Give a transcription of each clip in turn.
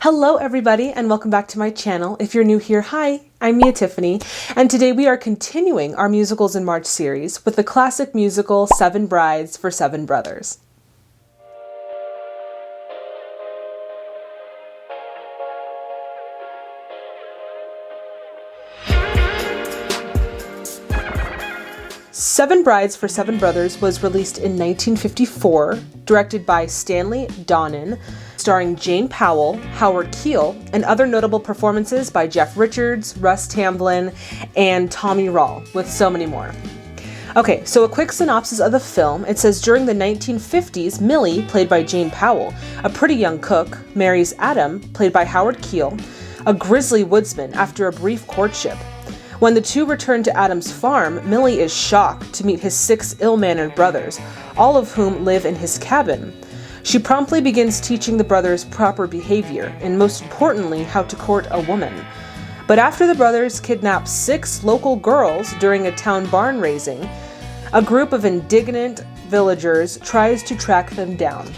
Hello everybody and welcome back to my channel. If you're new here, hi, I'm Tiffany, and today we are continuing our Musicals in March series with the classic musical 7 Brides for 7 Brothers. Seven Brides for 7 Brothers was released in 1954, directed by Stanley Donen, starring Jane Powell, Howard Keel, and other notable performances by Jeff Richards, Russ Tamblyn, and Tommy Rawl, with so many more. Okay, so a quick synopsis of the film. It says, during the 1950s, Millie, played by Jane Powell, a pretty young cook, marries Adam, played by Howard Keel, a grisly woodsman, after a brief courtship. When the two return to Adam's farm, Millie is shocked to meet his 6 ill-mannered brothers, all of whom live in his cabin. She promptly begins teaching the brothers proper behavior, and most importantly, how to court a woman. But after the brothers kidnap 6 local girls during a town barn raising, a group of indignant villagers tries to track them down.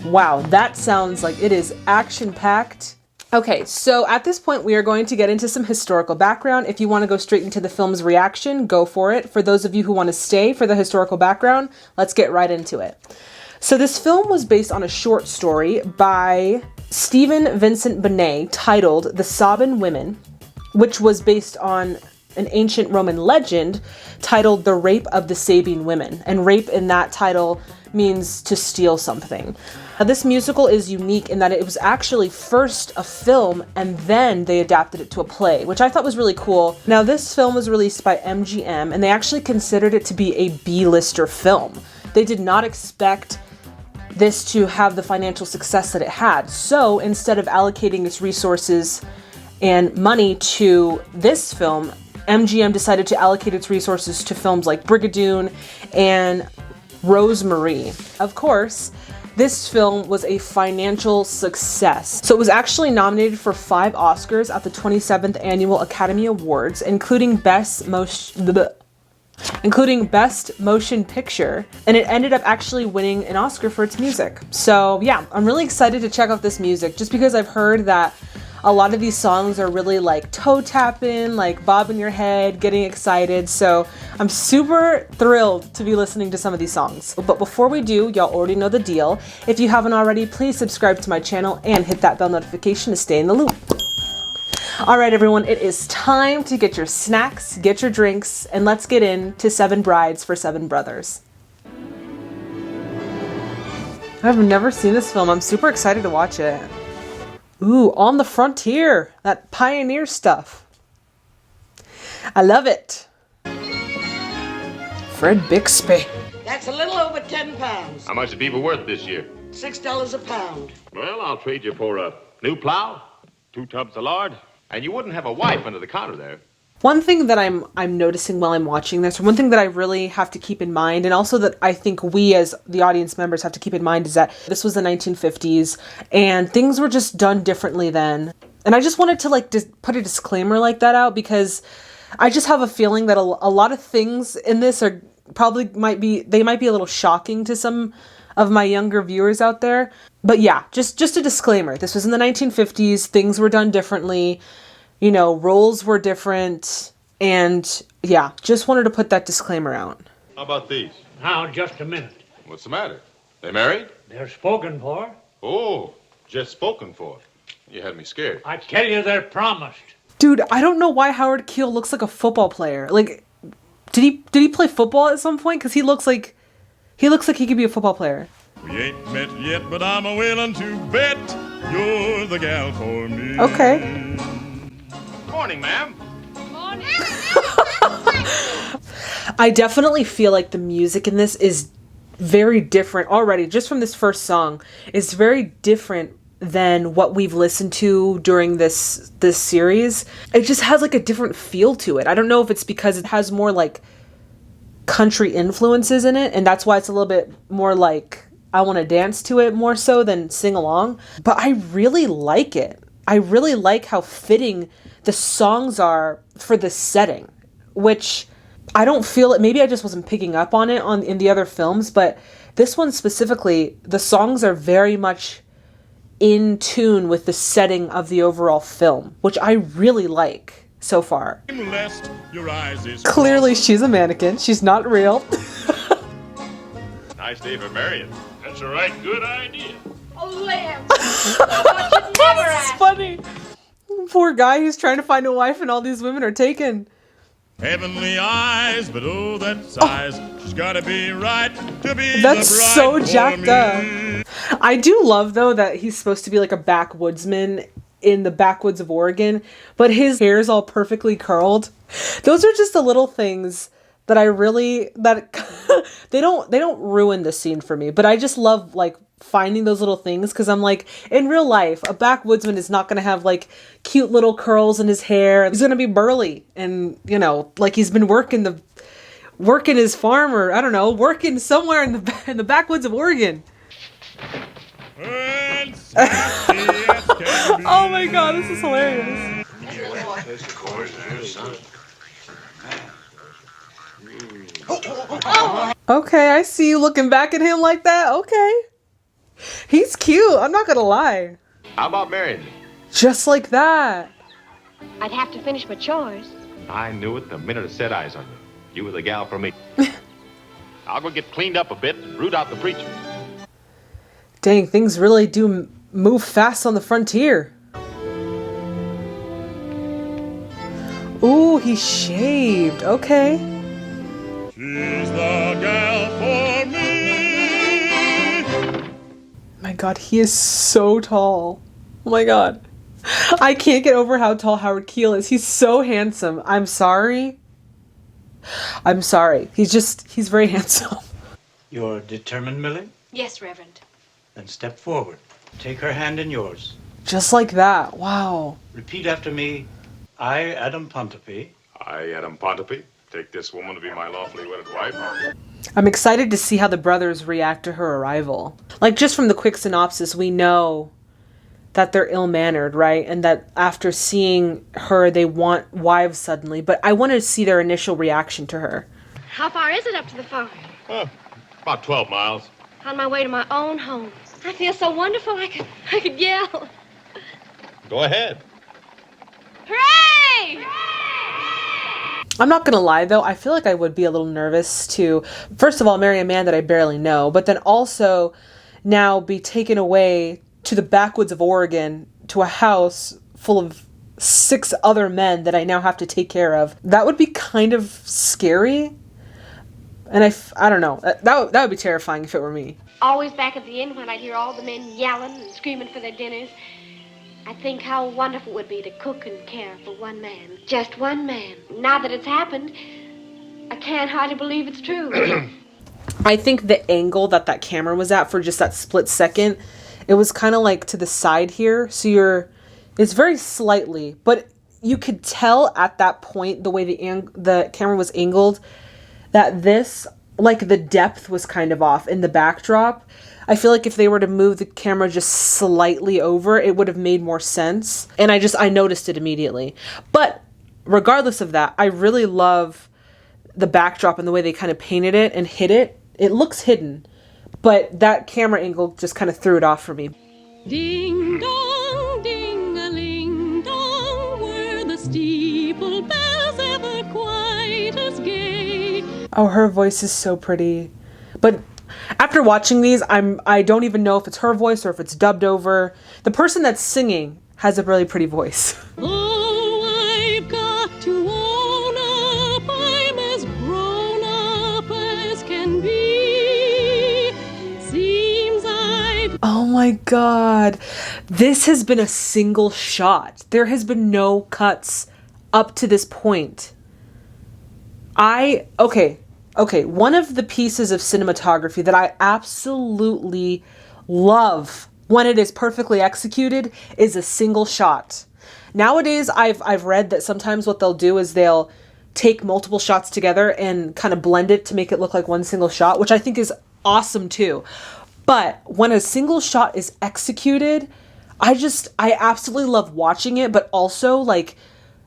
Wow, that sounds like it is action-packed. Okay, so at this point we are going to get into some historical background. If you want to go straight into the film's reaction, go for it. For those of you who want to stay for the historical background, let's get right into it. So this film was based on a short story by Stephen Vincent Benet titled The Sabine Women, which was based on an ancient Roman legend titled The Rape of the Sabine Women. And rape in that title means to steal something. Now, this musical is unique in that it was actually first a film and then they adapted it to a play, which I thought was really cool. Now, this film was released by MGM and they actually considered it to be a B-lister film. They did not expect this to have the financial success that it had. So instead of allocating its resources and money to this film, MGM decided to allocate its resources to films like Brigadoon and Rosemary. Of course, this film was a financial success. So it was actually nominated for 5 Oscars at the 27th Annual Academy Awards, including Best Motion Picture, and it ended up actually winning an Oscar for its music. So yeah, I'm really excited to check out this music just because I've heard that a lot of these songs are really like toe tapping, like bobbing your head, getting excited. So I'm super thrilled to be listening to some of these songs. But before we do, y'all already know the deal. If you haven't already, please subscribe to my channel and hit that bell notification to stay in the loop. All right, everyone, it is time to get your snacks, get your drinks, and let's get into 7 Brides for 7 Brothers. I've never seen this film. I'm super excited to watch it. Ooh, On the Frontier, that pioneer stuff. I love it. Fred Bixby. That's a little over 10 pounds. How much are people worth this year? $6 a pound. Well, I'll trade you for a new plow, 2 tubs of lard, and you wouldn't have a wife under the counter there. One thing that I'm noticing while I'm watching this, or one thing that I really have to keep in mind, and also that I think we as the audience members have to keep in mind, is that this was the 1950s and things were just done differently then. And I just wanted to just put a disclaimer like that out because I just have a feeling that a lot of things in this are probably might be a little shocking to some of my younger viewers out there. But yeah, just a disclaimer. This was in the 1950s. Things were done differently. You know, roles were different, and yeah, just wanted to put that disclaimer out. How about these? Now, just a minute. What's the matter? They married? They're spoken for. Oh, just spoken for. You had me scared. I tell you, they're promised. Dude, I don't know why Howard Keel looks like a football player. Like, did he play football at some point? Because he looks like he could be a football player. We ain't met yet, but I'm a willing to bet you're the gal for me. Okay. Morning, ma'am. Morning. I definitely feel like the music in this is very different already. Just from this first song, it's very different than what we've listened to during this series. It just has like a different feel to it. I don't know if it's because it has more like country influences in it, and that's why it's a little bit more like I want to dance to it more so than sing along. But I really like it. I really like how fitting the songs are for the setting, which I don't feel it. Maybe I just wasn't picking up on it in the other films, but this one specifically, the songs are very much in tune with the setting of the overall film, which I really like so far. Lest your eyes is Clearly, she's a mannequin. She's not real. Nice day for marrying. That's a right good idea. Oh, Lamb. I thought you'd never It's ask. funny. Poor guy who's trying to find a wife and all these women are taken. heavenly eyes, but oh, that size. She's gotta be right to be That's the bride so for jacked me. up. I do love, though, that he's supposed to be like a backwoodsman in the backwoods of Oregon, but his hair is all perfectly curled. Those are just the little things that I really, that they don't ruin the scene for me, but I just love like finding those little things, because I'm like, in real life, a backwoodsman is not going to have like cute little curls in his hair. He's going to be burly and, you know, like he's been working his farm, or I don't know, working somewhere in the backwoods of Oregon. And sassy as can be. Oh my god, this is hilarious. Okay, I see you looking back at him like that. Okay. He's cute, I'm not gonna lie. How about marrying me? Just like that. I'd have to finish my chores. I knew it the minute I set eyes on you. You were the gal for me. I'll go get cleaned up a bit and root out the preacher. Dang, things really do move fast on the frontier. Ooh, he shaved. Okay. She's the gal for me. My god, he is so tall. Oh my god. I can't get over how tall Howard Keel is. He's so handsome. I'm sorry. He's very handsome. You're determined, Millie? Yes, Reverend. Then step forward. Take her hand in yours. Just like that. Wow. Repeat after me. I, Adam Pontepe, I, Adam Pontepe, take this woman to be my lawfully wedded wife. I'm excited to see how the brothers react to her arrival. Like, just from the quick synopsis, we know that they're ill-mannered, right? And that after seeing her, they want wives suddenly. But I want to see their initial reaction to her. How far is it up to the farm? About 12 miles. On my way to my own home. I feel so wonderful I could yell. Go ahead. Hooray! I'm not gonna lie, though, I feel like I would be a little nervous to, first of all, marry a man that I barely know, but then also now be taken away to the backwoods of Oregon to a house full of 6 other men that I now have to take care of. That would be kind of scary. And I don't know. That would be terrifying if it were me. Always back at the inn when I'd hear all the men yelling and screaming for their dinners, I'd think how wonderful it would be to cook and care for one man. Just one man. Now that it's happened, I can't hardly believe it's true. I think the angle that camera was at for just that split second, it was kind of like to the side here. So it's very slightly, but you could tell at that point, the way the camera was angled, that this, like the depth was kind of off in the backdrop. I feel like if they were to move the camera just slightly over, it would have made more sense. And I noticed it immediately. But regardless of that, I really love the backdrop and the way they kind of painted it and hid it. It looks hidden, but that camera angle just kind of threw it off for me. Ding dong, ding-a-ling dong, were the steeple bells ever quite as gay? Oh, her voice is so pretty. But after watching these, I don't even know if it's her voice or if it's dubbed over. The person that's singing has a really pretty voice. Oh, I've got to own up, I'm as grown up as can be. Seems I've... Oh my god. This has been a single shot. There has been no cuts up to this point. Okay, one of the pieces of cinematography that I absolutely love when it is perfectly executed is a single shot. Nowadays, I've read that sometimes what they'll do is they'll take multiple shots together and kind of blend it to make it look like one single shot, which I think is awesome too. But when a single shot is executed, I absolutely love watching it, but also like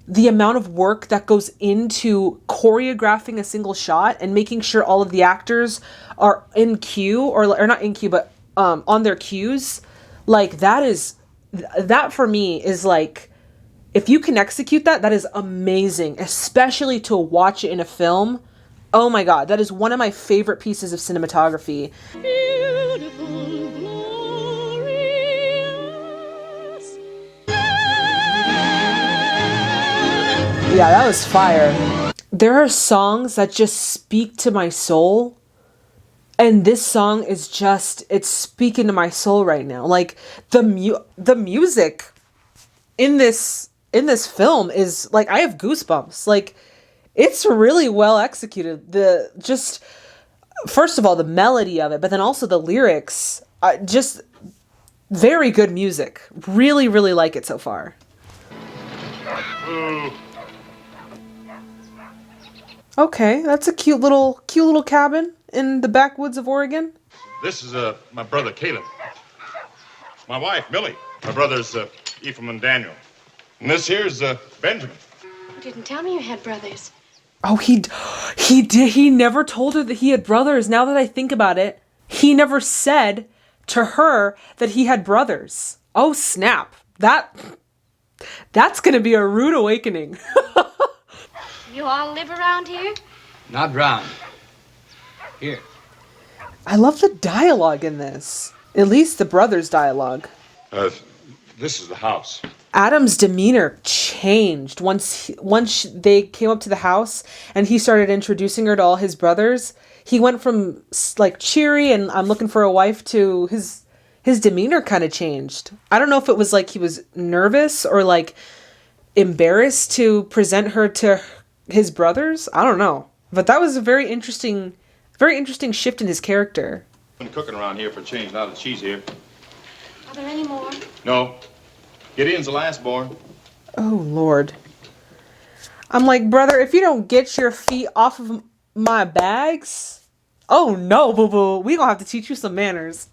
the amount of work that goes into choreographing a single shot and making sure all of the actors are in cue, or not in cue, but on their cues. Like, that for me is like, if you can execute that, that is amazing, especially to watch it in a film. Oh my God, that is one of my favorite pieces of cinematography. Beautiful, glorious. Yeah, that was fire. There are songs that just speak to my soul. And this song is just, it's speaking to my soul right now. Like, the music in this film is like, I have goosebumps. Like, it's really well executed. First of all, the melody of it, but then also the lyrics, just very good music. Really, really like it so far. Okay, that's a cute little cabin in the backwoods of Oregon. This is my brother Caleb. My wife Millie. My brothers Ephraim and Daniel. And this here's Benjamin. You didn't tell me you had brothers. Oh, he did. He never told her that he had brothers. Now that I think about it, he never said to her that he had brothers. Oh, snap. That's gonna be a rude awakening. You all live around here? Not round. Here. I love the dialogue in this. At least the brothers' dialogue. This is the house. Adam's demeanor changed once they came up to the house and he started introducing her to all his brothers. He went from like cheery and I'm looking for a wife to his demeanor kind of changed. I don't know if it was like he was nervous or like embarrassed to present her to his brothers. I don't know. But that was a very interesting shift in his character. Been cooking around here for a change now that she's here. Are there any more? No. Gideon's the last born. Oh, Lord. I'm like, brother, if you don't get your feet off of my bags, oh no, boo-boo. We gonna have to teach you some manners.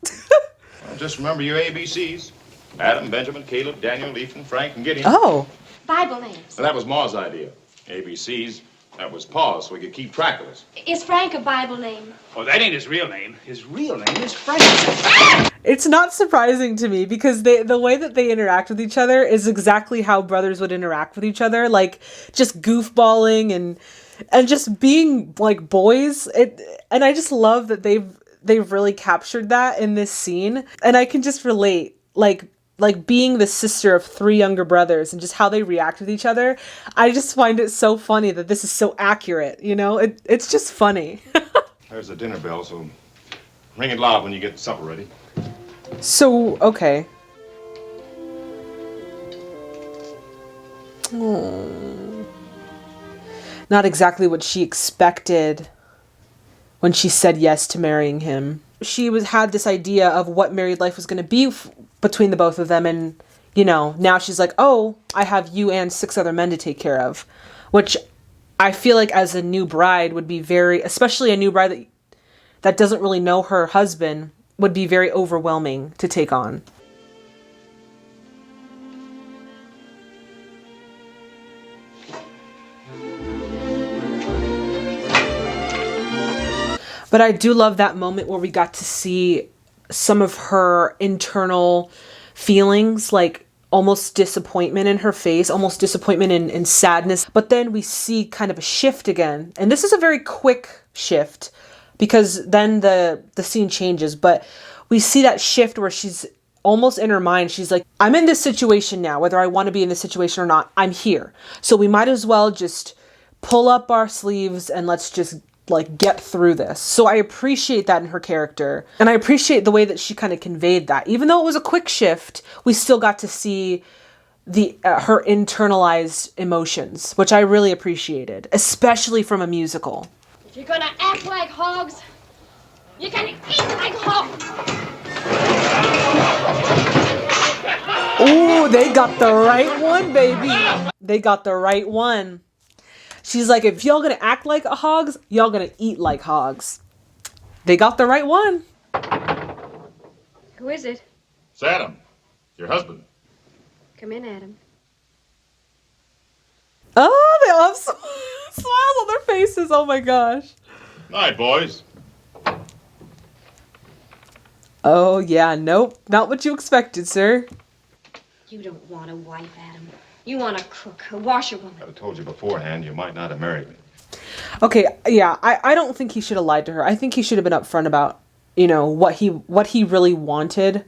Just remember your ABCs. Adam, Benjamin, Caleb, Daniel, Ephraim, Frank, and Gideon. Oh. Bible names. And that was Ma's idea. ABCs, that was Pa's, so we could keep track of us. Is Frank a Bible name? Oh, that ain't his real name. His real name is Frank. It's not surprising to me because the way that they interact with each other is exactly how brothers would interact with each other, like just goofballing and just being like boys. And I just love that they've really captured that in this scene, and I can just relate, like being the sister of three younger brothers and just how they react with each other. I just find it so funny that this is so accurate, you know? It's just funny. There's the dinner bell, so ring it loud when you get supper ready. So, okay. Oh. Not exactly what she expected when she said yes to marrying him. She had this idea of what married life was going to be between the both of them, and you know, now she's like, oh, I have you and 6 other men to take care of, which I feel like as a new bride would be very, especially a new bride that doesn't really know her husband, would be very overwhelming to take on. But I do love that moment where we got to see some of her internal feelings, like almost disappointment in her face, almost disappointment and sadness. But then we see kind of a shift again. And this is a very quick shift because then the scene changes. But we see that shift where she's almost in her mind, she's like, I'm in this situation now, whether I want to be in this situation or not, I'm here. So we might as well just pull up our sleeves and let's just like get through this. So I appreciate that in her character, and I appreciate the way that she kind of conveyed that. Even though it was a quick shift, we still got to see the her internalized emotions, which I really appreciated, especially from a musical. If you're gonna act like hogs, you're gonna eat like hogs. Ooh, they got the right one, baby. They got the right one. She's like, if y'all gonna act like hogs, y'all gonna eat like hogs. They got the right one. Who is it? It's Adam, your husband. Come in, Adam. Oh, they all have smiles on their faces. Oh my gosh. Night, boys. Oh, yeah, nope. Not what you expected, sir. You don't want a wife, Adam. You want a cook, a washerwoman. I told you beforehand you might not have married me. Okay, yeah, I don't think he should have lied to her. I think he should have been upfront about, you know, what he really wanted.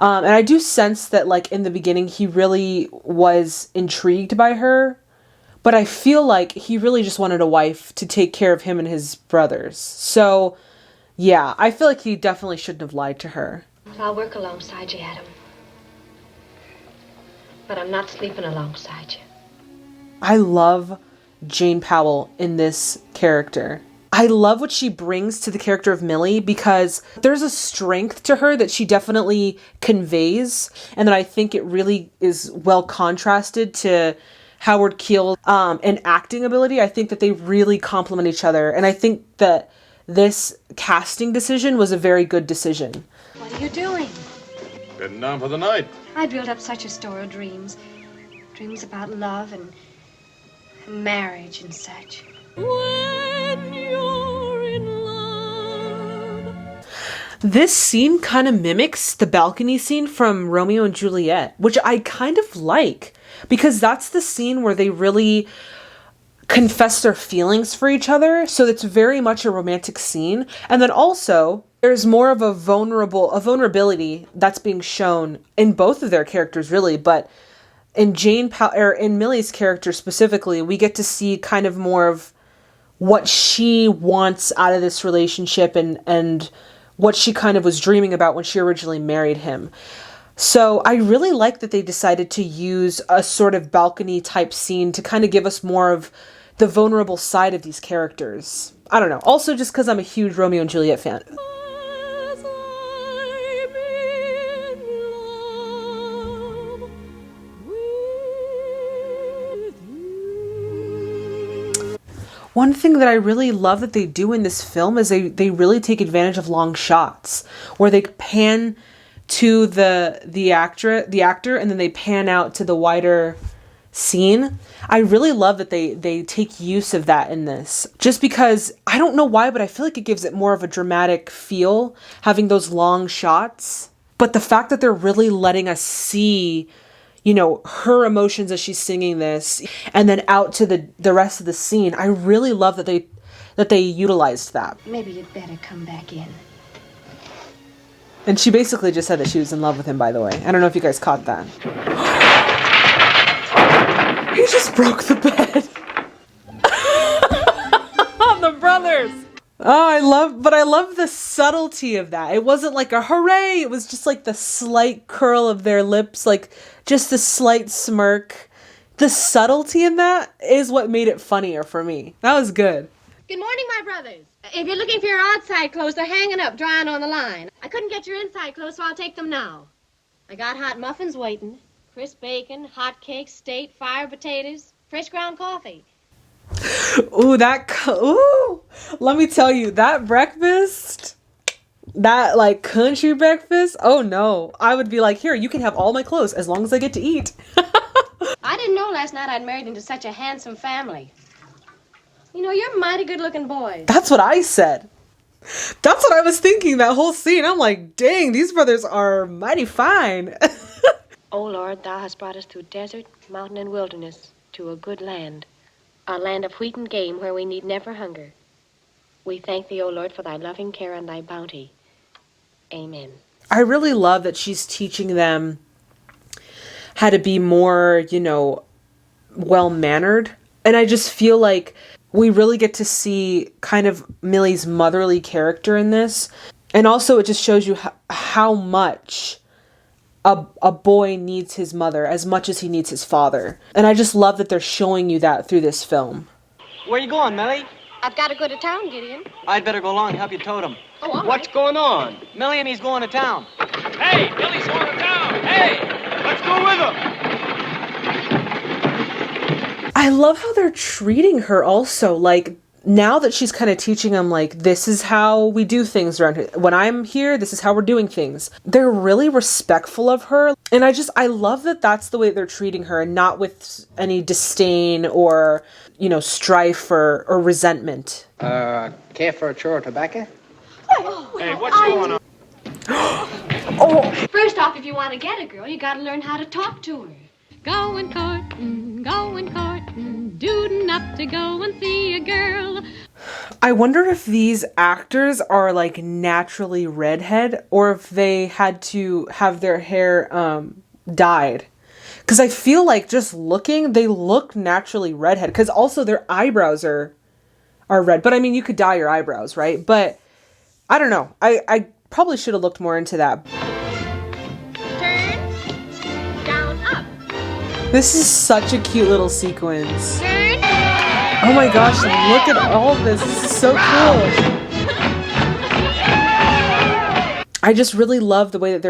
And I do sense that, like, in the beginning, he really was intrigued by her. But I feel like he really just wanted a wife to take care of him and his brothers. So, yeah, I feel like he definitely shouldn't have lied to her. I'll work alongside you, Adam. But I'm not sleeping alongside you. I love Jane Powell in this character. I love what she brings to the character of Millie because there's a strength to her that she definitely conveys, and that I think it really is well contrasted to Howard Keel and acting ability. I think that they really complement each other, and I think that this casting decision was a very good decision. What are you doing? Getting down for the night. I built up such a store of dreams. Dreams about love and marriage and such. When you're in love. This scene kind of mimics the balcony scene from Romeo and Juliet, which I kind of like, because that's the scene where they really confess their feelings for each other. So it's very much a romantic scene. And then also there's more of a vulnerability that's being shown in both of their characters, really, but in in Millie's character specifically, we get to see kind of more of what she wants out of this relationship and what she kind of was dreaming about when she originally married him. So I really like that they decided to use a sort of balcony type scene to kind of give us more of the vulnerable side of these characters. I don't know. Also just because I'm a huge Romeo and Juliet fan. One thing that I really love that they do in this film is they really take advantage of long shots where they pan to the actor and then they pan out to the wider scene. I really love that they take use of that in this. Just because, I don't know why, but I feel like it gives it more of a dramatic feel, having those long shots. But the fact that they're really letting us see, you know, her emotions as she's singing this, and then out to the rest of the scene, I really love that they utilized that. Maybe you'd better come back in. And she basically just said that she was in love with him, by the way. I don't know if you guys caught that. He just broke the bed. The brothers. Oh, I love the subtlety of that. It wasn't like a hooray. It was just like the slight curl of their lips, like just the slight smirk. The subtlety in that is what made it funnier for me. That was good. Good morning, my brothers. If you're looking for your outside clothes, they're hanging up, drying on the line. I couldn't get your inside clothes, so I'll take them now. I got hot muffins waiting, crisp bacon, hot cakes, steak, fried potatoes, fresh ground coffee. Ooh, let me tell you, that breakfast, that like country breakfast, oh no, I would be like, here, you can have all my clothes as long as I get to eat. I didn't know last night I'd married into such a handsome family. You know, you're a mighty good-looking boy. That's what I said. That's what I was thinking that whole scene. I'm like, dang, these brothers are mighty fine. O Lord, thou hast brought us through desert, mountain, and wilderness to a good land, a land of wheat and game where we need never hunger. We thank thee, O Lord, for thy loving care and thy bounty. Amen. I really love that she's teaching them how to be more, you know, well-mannered. And I just feel like we really get to see kind of Millie's motherly character in this. And also it just shows you how much a boy needs his mother as much as he needs his father. And I just love that they're showing you that through this film. Where you going, Millie? I've got to go to town, Gideon. I'd better go along and help you tote him. Oh, all What's right. going on? Millie and me's going to town. Hey, Millie's going to town. Hey, let's go with him. I love how they're treating her also. Like, now that she's kind of teaching them, like, this is how we do things around here. When I'm here, this is how we're doing things. They're really respectful of her. And I love that that's the way they're treating her, and not with any disdain or, you know, strife or resentment. Care for a chew of tobacco? Hey, what's going on? Oh, First off, if you want to get a girl, you got to learn how to talk to her. Going courting, duding up to go and see a girl. I wonder if these actors are like naturally redhead or if they had to have their hair dyed. Because I feel like just looking, they look naturally redhead. Because also their eyebrows are red. But I mean, you could dye your eyebrows, right? But I don't know. I probably should have looked more into that. Turn, down, up. This is such a cute little sequence. Turn. Oh my gosh, look at all this. This is so cool. I just really love the way that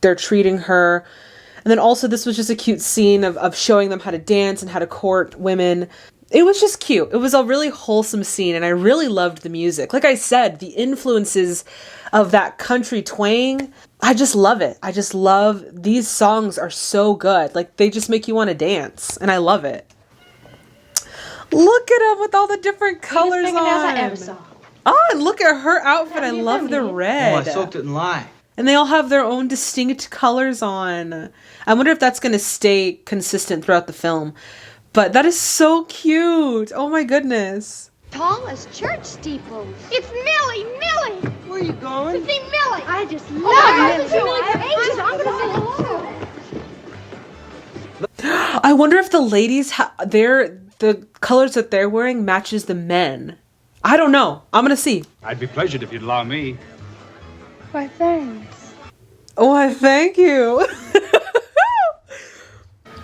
they're treating her. And then also this was just a cute scene of showing them how to dance and how to court women. It was just cute. It was a really wholesome scene, and I really loved the music. Like I said, the influences of that country twang, I just love it. I just love, these songs are so good. Like, they just make you want to dance, and I love it. Look at him with all the different colors on. I ever saw. Oh, and look at her outfit. I love the red. Oh, I soaked it in lye. And they all have their own distinct colors on. I wonder if that's going to stay consistent throughout the film. But that is so cute. Oh my goodness. Tall as church steeples. It's Millie! Where are you going? To see Millie! I just love Millie. I'm going to see her. I wonder if the ladies, the colors that they're wearing matches the men. I don't know. I'm going to see. I'd be pleasured if you'd allow me. Why, thanks. Oh, I thank you.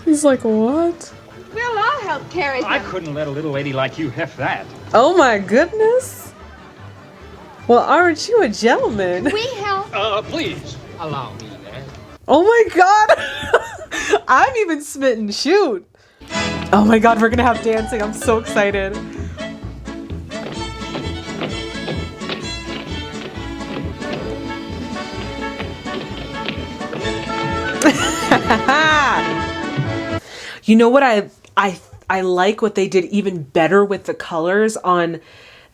He's like, what? We'll all help carry them. I couldn't let a little lady like you heft that. Oh my goodness. Well, aren't you a gentleman? We help. Please, allow me that. Oh my god. I'm even smitten. Shoot. Oh my god, we're gonna have dancing. I'm so excited. You know what I like what they did even better with the colors on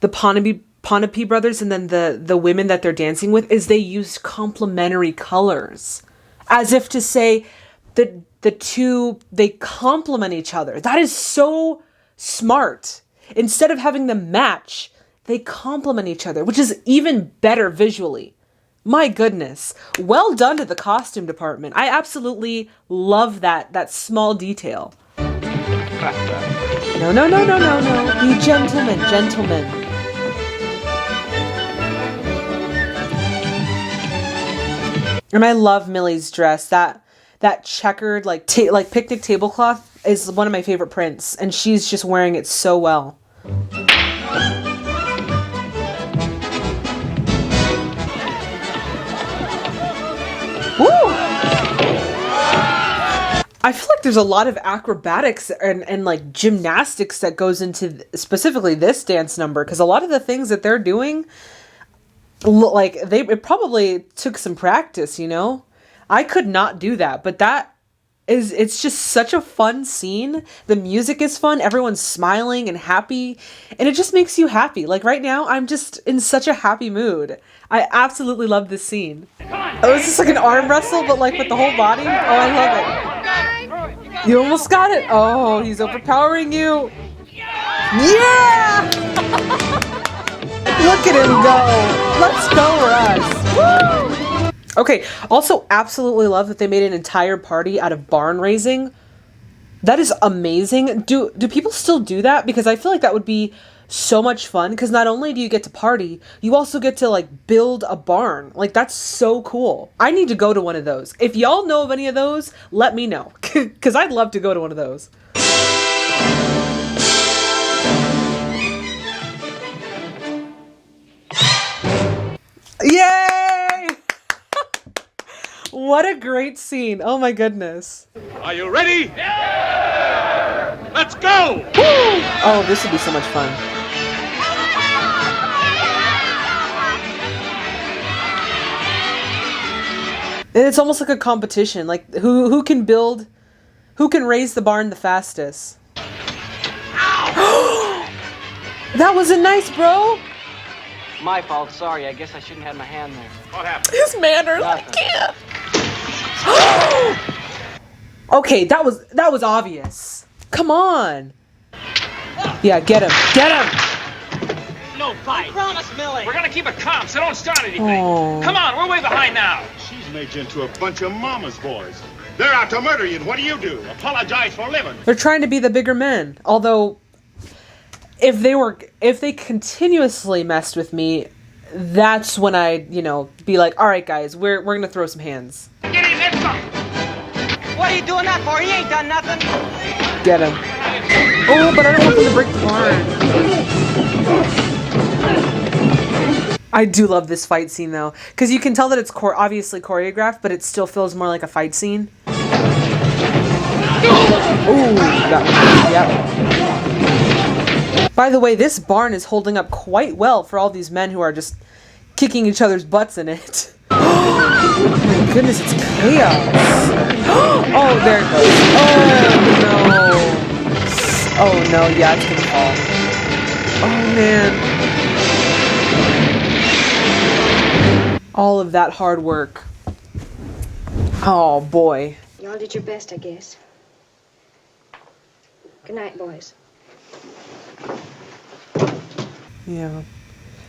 the Ponape brothers and then the women that they're dancing with is they used complementary colors. As if to say that the two, they complement each other. That is so smart. Instead of having them match, they complement each other, which is even better visually. My goodness. Well done to the costume department. I absolutely love that small detail. No. Be gentlemen. And I love Millie's dress. That checkered like picnic tablecloth is one of my favorite prints, and she's just wearing it so well. I feel like there's a lot of acrobatics and like gymnastics that goes into specifically this dance number, because a lot of the things that they're doing, like it probably took some practice, you know? I could not do that, but it's just such a fun scene. The music is fun. Everyone's smiling and happy, and it just makes you happy. Like right now, I'm just in such a happy mood. I absolutely love this scene. Oh, is this like an arm wrestle, but like with the whole body? Oh, I love it. You almost got it. Oh, he's overpowering you. Yeah! Look at him go. Let's go, Russ. Woo! Okay, also absolutely love that they made an entire party out of barn raising. That is amazing. Do people still do that? Because I feel like that would be so much fun, because not only do you get to party, you also get to like build a barn. Like that's so cool. I need to go to one of those. If y'all know of any of those, let me know, because I'd love to go to one of those. Yay! What a great scene. Oh my goodness. Are you ready? Yeah! Let's go! Woo! Oh, this would be so much fun. And it's almost like a competition, like who can raise the barn the fastest. That wasn't nice, bro. My fault. Sorry. I guess I shouldn't have my hand there. What happened? His manners, I Nothing. can't. Okay, that was obvious. Come on. Yeah, get him. Get him. No fight. I promise, Millie. We're gonna keep it calm, so don't start anything. Oh. Come on, we're way behind now. She's made you into a bunch of mama's boys. They're out to murder you, and what do? Apologize for living. They're trying to be the bigger men. Although, if they continuously messed with me, that's when I'd, be like, all right, guys, we're gonna throw some hands. Get in, let's go. What are you doing that for? He ain't done nothing. Get him. Oh, but I don't want them to break the barn. I do love this fight scene though, because you can tell that it's obviously choreographed, but it still feels more like a fight scene. Ooh, yep. By the way, this barn is holding up quite well for all these men who are just kicking each other's butts in it. Oh my goodness, it's chaos. Oh, there it goes. Oh no, yeah, it's gonna fall. Oh man. All of that hard work. Oh boy. Y'all did your best, I guess. Good night, boys. Yeah.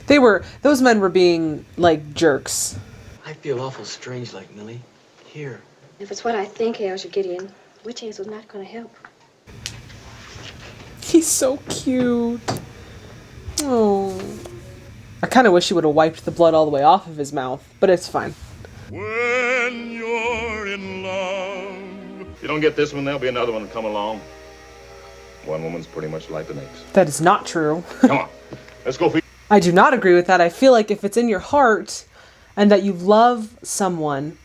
Those men were being like jerks. I feel awful strange like, Millie. Here. If it's what I think ails you, Gideon, witch hazel's not gonna help. He's so cute. Oh. I kind of wish he would have wiped the blood all the way off of his mouth, but it's fine. When you're in love. If you don't get this one, there'll be another one to come along. One woman's pretty much like the next. That is not true. Come on, let's go feed. I do not agree with that. I feel like if it's in your heart and that you love someone,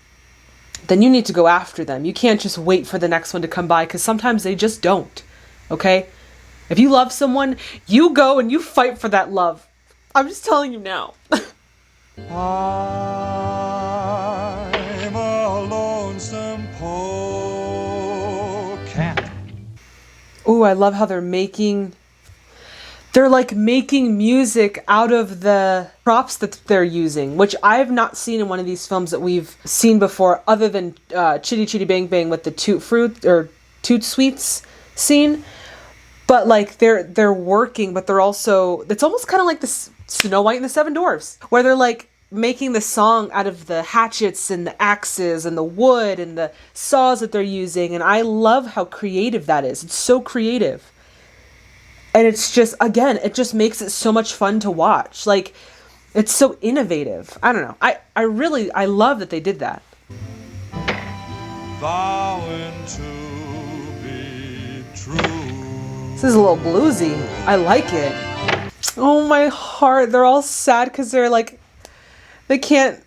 then you need to go after them. You can't just wait for the next one to come by, because sometimes they just don't. Okay? If you love someone, you go and you fight for that love. I'm just telling you now. I'm a lonesome polecat. Ooh, I love how they're like making music out of the props that they're using, which I have not seen in one of these films that we've seen before, other than Chitty Chitty Bang Bang with the Toot Sweets scene. But like they're working, but they're also, it's almost kind of like the Snow White and the Seven Dwarfs, where they're like making the song out of the hatchets and the axes and the wood and the saws that they're using. And I love how creative that is. It's so creative. And it's just, again, it just makes it so much fun to watch. Like, it's so innovative. I don't know. I love that they did that. Vowing to be true. This is a little bluesy. I like it. Oh, my heart. They're all sad because they're like, they're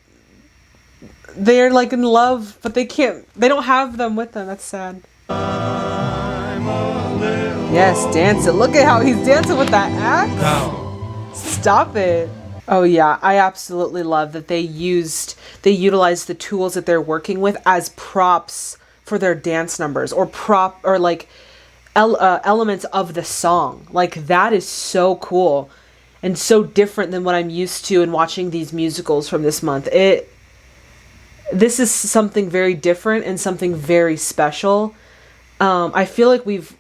like in love, but they don't have them with them. That's sad. Yes, dance it. Look at how he's dancing with that axe. Stop it. Oh yeah, I absolutely love that they utilized the tools that they're working with as props for their dance numbers, or elements of the song. Like, that is so cool and so different than what I'm used to in watching these musicals from this month. This is something very different and something very special. I feel like we've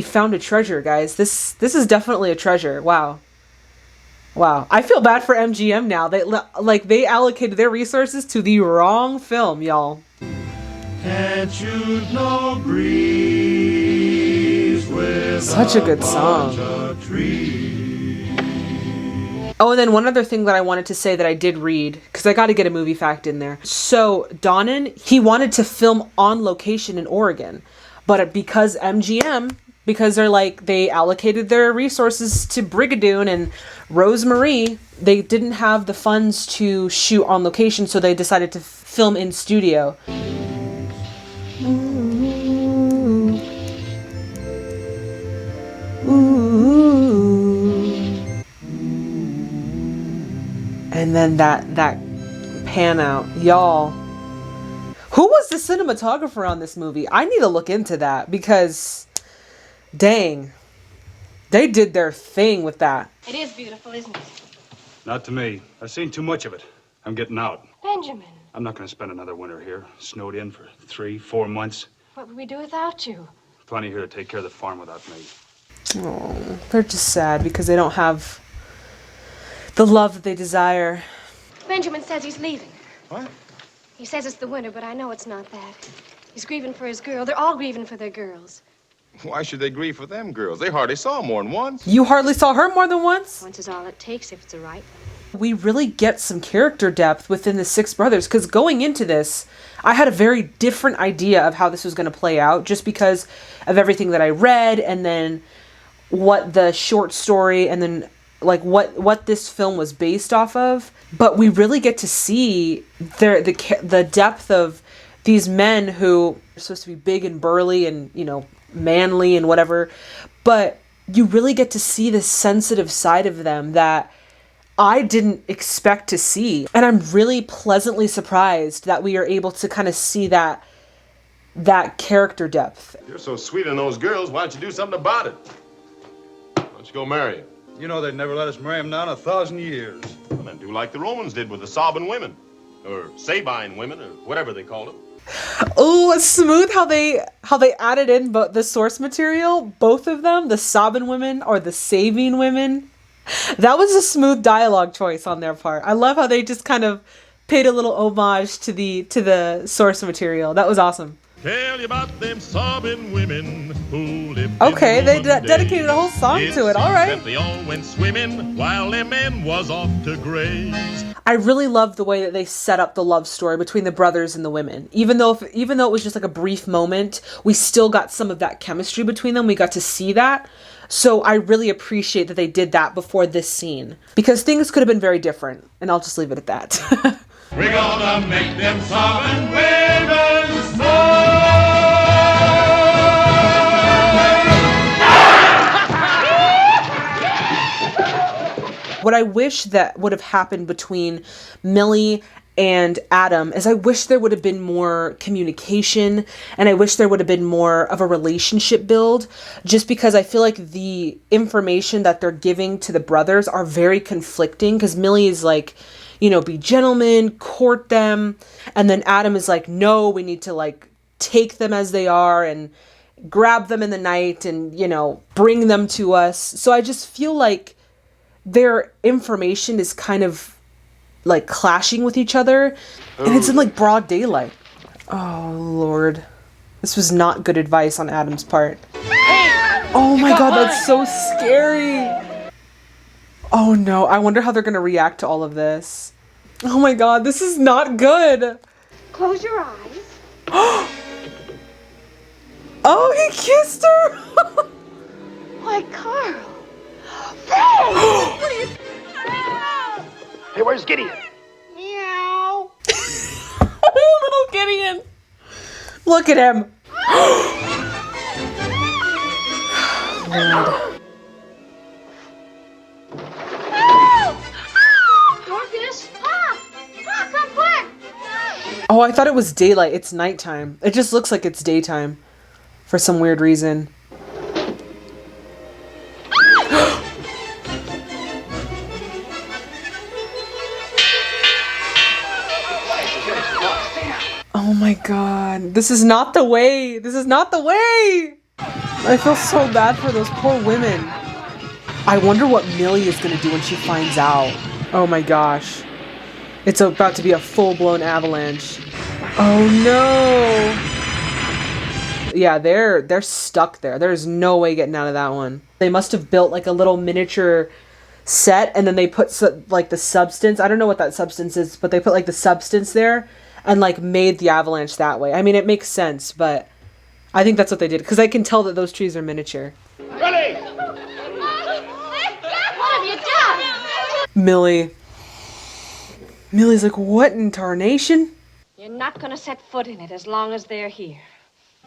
found a treasure, guys. This is definitely a treasure. Wow. I feel bad for MGM now. They allocated their resources to the wrong film, y'all. Can't you know breeze with Such a good song. Oh, and then one other thing that I wanted to say that I did read, because I got to get a movie fact in there. So Donnan, he wanted to film on location in Oregon, but because MGM, because they allocated their resources to Brigadoon and Rosemarie, they didn't have the funds to shoot on location, so they decided to film in studio. And then that pan out, y'all. Who was the cinematographer on this movie? I need to look into that, because dang, they did their thing with that. It is beautiful, isn't it? Not to me. I've seen too much of it. I'm getting out. Benjamin, I'm not going to spend another winter here, snowed in for 3-4 months. what would we do without you? Plenty here to take care of the farm without me. Oh, they're just sad because they don't have the love that they desire. Benjamin says he's leaving. What? He says it's the winter, but I know it's not that. He's grieving for his girl. They're all grieving for their girls. Why should they grieve for them girls? They hardly saw more than once. You hardly saw her more than once? Once is all it takes if it's a right one. We really get some character depth within the six brothers, because going into this, I had a very different idea of how this was going to play out, just because of everything that I read, and then what the short story, and then like what this film was based off of. But we really get to see the depth of these men who are supposed to be big and burly and, you know, manly and whatever, but you really get to see this sensitive side of them that I didn't expect to see. And I'm really pleasantly surprised that we are able to kind of see that character depth. You're so sweet on those girls, why don't you do something about it? Why don't you go marry him? You know they'd never let us marry him now in 1,000 years. Well, then do like the Romans did with the Sabine women. Or Sabine women, or whatever they called them. Oh, smooth how they added in the source material, both of them, the Sabine women or the Sabine women. That was a smooth dialogue choice on their part. I love how they just kind of paid a little homage to the source material. That was awesome. Tell you about them sobbing women who lived Okay, in they Roman dedicated a whole days. song to it. All right. That they all went swimming while their men was off to graze. I really love the way that they set up the love story between the brothers and the women. Even though it was just like a brief moment, we still got some of that chemistry between them. We got to see that. So I really appreciate that they did that before this scene, because things could have been very different. And I'll just leave it at that. We're gonna make them sobbing women smile. What I wish that would have happened between Millie and Adam is I wish there would have been more communication, and I wish there would have been more of a relationship build, just because I feel like the information that they're giving to the brothers are very conflicting, because Millie is like, you know, be gentlemen, court them, and then Adam is like, no, we need to like take them as they are and grab them in the night and, you know, bring them to us. So I just feel like their information is kind of like clashing with each other, and it's in like broad daylight. Oh Lord, this was not good advice on Adam's part. Oh my God, that's so scary. Oh no, I wonder how they're gonna react to all of this. Oh my God, this is not good. Close your eyes. Oh, he kissed her. Why, Carl. Hey, where's Gideon? Meow. Oh, little Gideon. Look at him. Lord. Dorcas! Come quick! Oh, I thought it was daylight. It's nighttime. It just looks like it's daytime for some weird reason. Oh my God. This is not the way. This is not the way. I feel so bad for those poor women. I wonder what Millie is going to do when she finds out. Oh my gosh. It's about to be a full-blown avalanche. Oh no. Yeah, they're stuck there. There's no way getting out of that one. They must have built like a little miniature set, and then they put like the substance. I don't know what that substance is, but they put like the substance there and like made the avalanche that way. I mean, it makes sense, but I think that's what they did, because I can tell that those trees are miniature. Ready! What have you done? Millie's like, what in tarnation? You're not gonna set foot in it as long as they're here.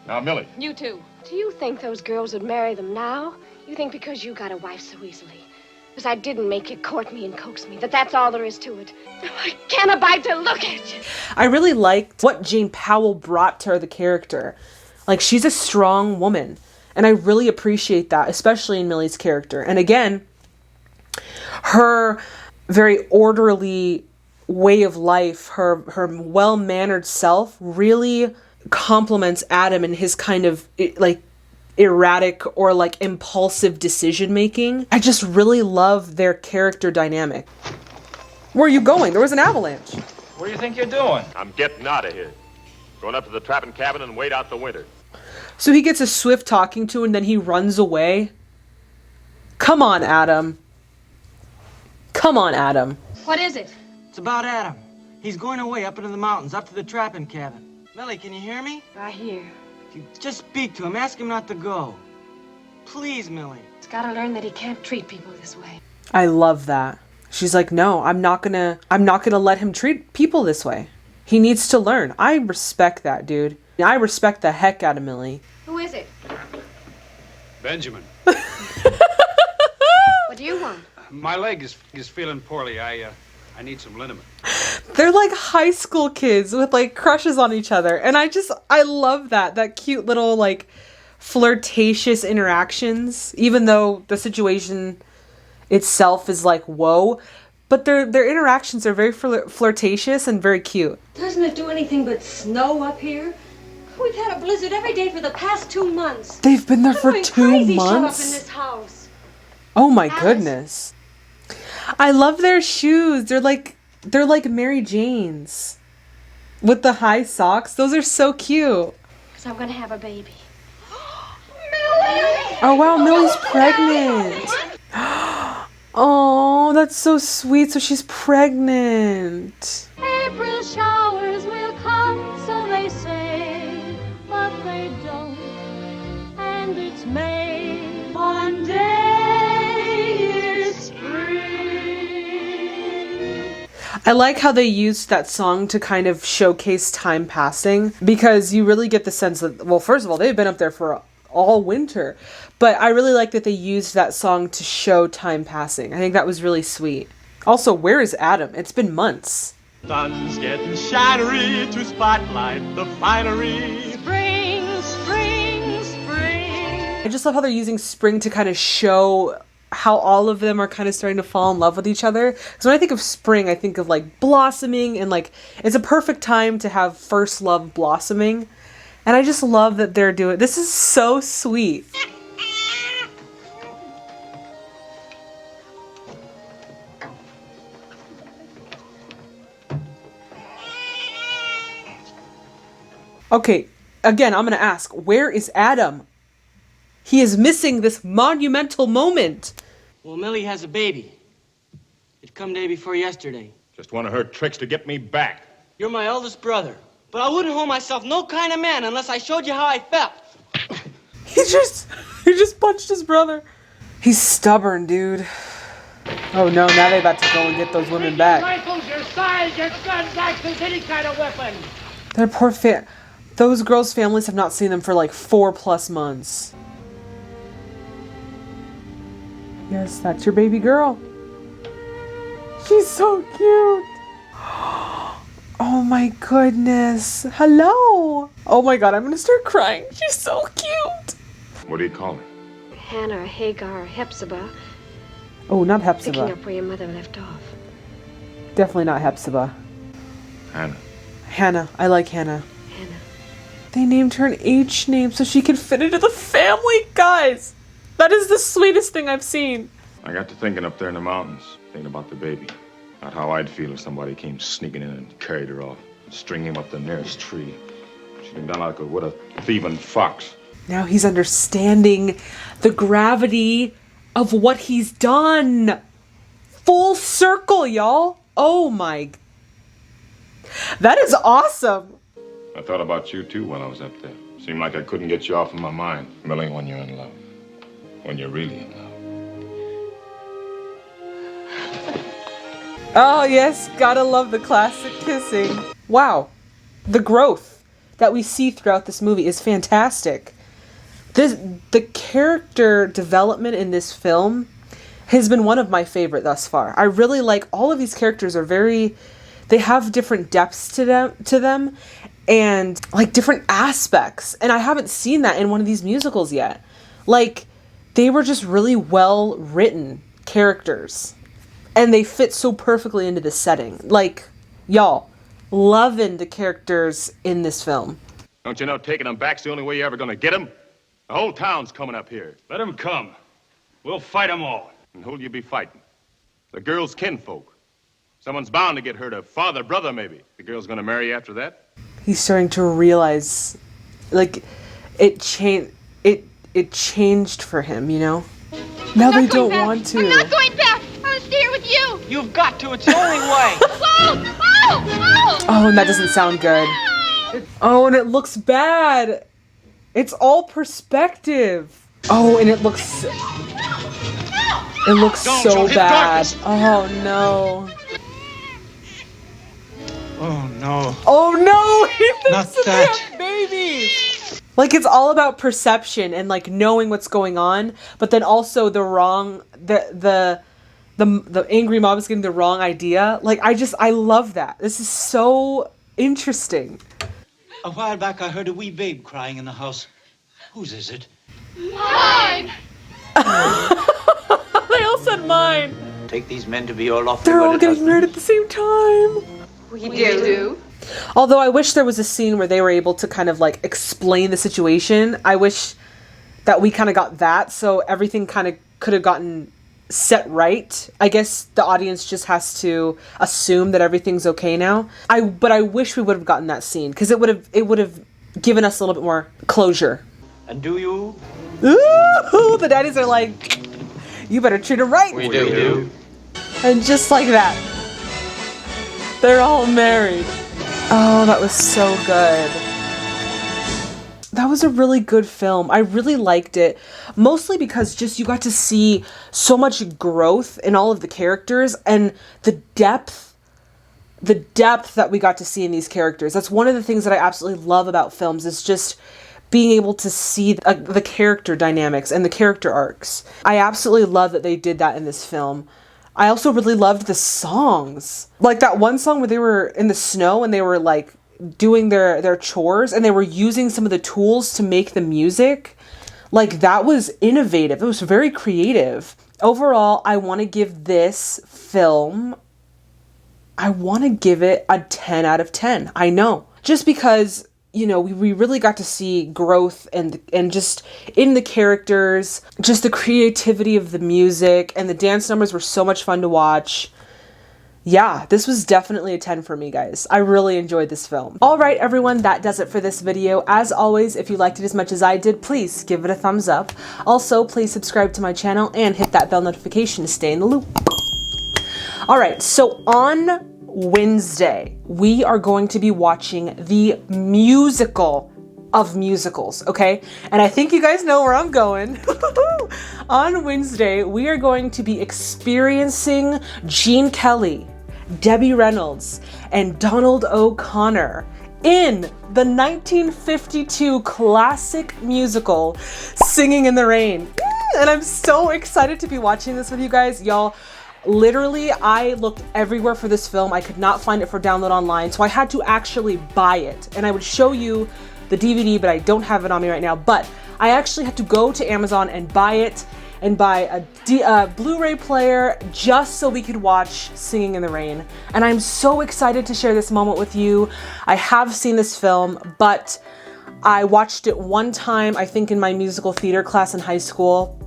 Now, Millie. You too. Do you think those girls would marry them now? You think because you got a wife so easily? Because I didn't make you court me and coax me, that's all there is to it. I can't abide to look at you. I really liked what Jane Powell brought to her, the character. Like, she's a strong woman, and I really appreciate that, especially in Millie's character. And again, her very orderly way of life, her well-mannered self really complements Adam in his kind of like erratic or like impulsive decision making. I just really love their character dynamic. Where are you going? There was an avalanche. What do you think you're doing? I'm getting out of here. Going up to the trapping cabin and wait out the winter. So he gets a swift talking to and then he runs away. Come on, Adam. Come on, Adam. What is it? It's about Adam. He's going away up into the mountains, up to the trapping cabin. Millie, can you hear me? Right here. You just speak to him. Ask him not to go. Please, Millie. He's got to learn that he can't treat people this way. I love that. She's like, no, I'm not gonna let him treat people this way. He needs to learn. I respect that, dude. I respect the heck out of Millie. Who is it? Benjamin. What do you want? My leg is feeling poorly. I need some liniment. They're like high school kids with like crushes on each other. And I love that cute little like flirtatious interactions, even though the situation itself is like, whoa. But their interactions are very flirtatious and very cute. Doesn't it do anything but snow up here? We've had a blizzard every day for the past 2 months. They've been there for 2 crazy months? Shut up in this house. Oh my goodness. I love their shoes. They're like Mary Jane's. With the high socks. Those are so cute. Because I'm going to have a baby. Oh wow, Millie's pregnant. Oh, that's so sweet. So she's pregnant. April showers will come, so they say, but they don't. And it's May. One day is spring. I like how they used that song to kind of showcase time passing, because you really get the sense that, well, first of all, they've been up there for all winter, but I really like that they used that song to show time passing. I think that was really sweet. Also, where is Adam? It's been months. Sun's getting shinery to spotlight the finery. Spring, spring, spring. I just love how they're using spring to kind of show how all of them are kind of starting to fall in love with each other. Because when I think of spring, I think of like blossoming, and like it's a perfect time to have first love blossoming. And I just love that they're doing, this is so sweet. Okay, again, I'm gonna ask, where is Adam? He is missing this monumental moment. Well, Millie has a baby. It come day before yesterday. Just one of her tricks to get me back. You're my eldest brother. But I wouldn't hold myself no kind of man unless I showed you how I felt. He just punched his brother. He's stubborn, dude. Oh no, now they're about to go and get those women back. Rifles, your size, your guns, axes, any kind of weapon. Their poor those girls' families have not seen them for like 4+ months. Yes, that's your baby girl. She's so cute. Oh my goodness. Hello. Oh my god, I'm gonna start crying. She's so cute. What do you call her? Hannah or Hagar or Hepzibah. Oh, not Picking Hepzibah. up where your mother left off. Definitely not Hepzibah. Hannah. Hannah. I like Hannah. Hannah. They named her an H name so she could fit into the family. Guys, that is the sweetest thing I've seen. I got to thinking up there in the mountains, thinking about the baby. About how I'd feel if somebody came sneaking in and carried her off, string him up the nearest tree. She'd been done like a thieving fox. Now he's understanding the gravity of what he's done. Full circle, y'all. Oh my. That is awesome. I thought about you, too, when I was up there. Seemed like I couldn't get you off of my mind. Millie, when you're in love. When you're really in love. Oh yes, gotta love the classic kissing. Wow. The growth that we see throughout this movie is fantastic. The character development in this film has been one of my favorite thus far. I really like all of these characters are they have different depths to them and like different aspects. And I haven't seen that in one of these musicals yet. Like they were just really well written characters. and they fit so perfectly into the setting. Like, y'all, loving the characters in this film. Don't you know taking them back's the only way you're ever gonna get them? The whole town's coming up here. Let them come. We'll fight them all. And who'll you be fighting? The girl's kinfolk. Someone's bound to get hurt. A father, brother, maybe. The girl's gonna marry you after that? He's starting to realize, like, it changed for him, you know? Now they don't want to. I'm not going back. I'll stay here with you. You've got to. It's the only way. Whoa! Oh! Oh, and that doesn't sound good. Oh, and it looks bad. It's all perspective. Oh, and it looks so bad. Oh no. Oh no. Oh no! He Not thinks that. they have babies. Like, it's all about perception and like knowing what's going on, but then also the angry mob is getting the wrong idea. Like, I love that. This is so interesting. A while back, I heard a wee babe crying in the house. Whose is it? Mine! They all said mine. Take these men to be your lawfully They're all wedded getting husband. married at the same time. We do. Although I wish there was a scene where they were able to kind of like explain the situation. I wish that we kind of got that, so everything kind of could have gotten set right. I guess the audience just has to assume that everything's okay now. But I wish we would have gotten that scene, because it would have given us a little bit more closure. And do you? Ooh, the daddies are like, you better treat her right. We do. And just like that, they're all married. Oh, that was so good. That was a really good film. I really liked it. Mostly because just you got to see so much growth in all of the characters and the depth that we got to see in these characters. That's one of the things that I absolutely love about films, is just being able to see the character dynamics and the character arcs. I absolutely love that they did that in this film. I also really loved the songs. Like that one song where they were in the snow and they were like doing their chores and they were using some of the tools to make the music. Like, that was innovative. It was very creative. Overall, I want to give this film, I want to give it a 10 out of 10. I know. Just because, you know, we really got to see growth and just in the characters, just the creativity of the music, and the dance numbers were so much fun to watch. Yeah, this was definitely a 10 for me, guys. I really enjoyed this film. All right, everyone, that does it for this video. As always, if you liked it as much as I did, please give it a thumbs up. Also, please subscribe to my channel and hit that bell notification to stay in the loop. All right, so on Wednesday, we are going to be watching the musical of musicals, okay? And I think you guys know where I'm going. On Wednesday, we are going to be experiencing Gene Kelly, Debbie Reynolds, and Donald O'Connor in the 1952 classic musical, Singing in the Rain. And I'm so excited to be watching this with you guys. Y'all, literally, I looked everywhere for this film. I could not find it for download online, so I had to actually buy it. And I would show you the DVD, but I don't have it on me right now. But I actually had to go to Amazon and buy it, and buy a Blu-ray player just so we could watch Singing in the Rain. And I'm so excited to share this moment with you. I have seen this film, but I watched it one time, I think in my musical theater class in high school.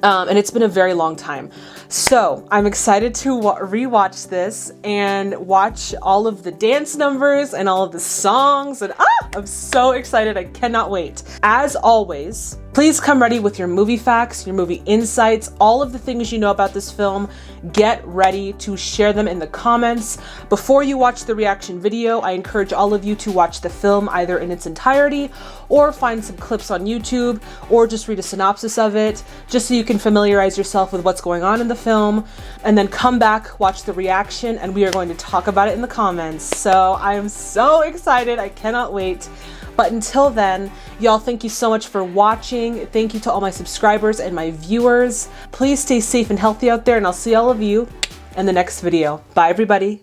And it's been a very long time. So I'm excited to rewatch this and watch all of the dance numbers and all of the songs. And I'm so excited. I cannot wait. As always, please come ready with your movie facts, your movie insights, all of the things you know about this film. Get ready to share them in the comments. Before you watch the reaction video, I encourage all of you to watch the film either in its entirety or find some clips on YouTube or just read a synopsis of it, just so you can familiarize yourself with what's going on in the film, and then come back, watch the reaction, and we are going to talk about it in the comments. So I am so excited. I cannot wait. But until then, y'all, thank you so much for watching. Thank you to all my subscribers and my viewers. Please stay safe and healthy out there, and I'll see all of you in the next video. Bye, everybody.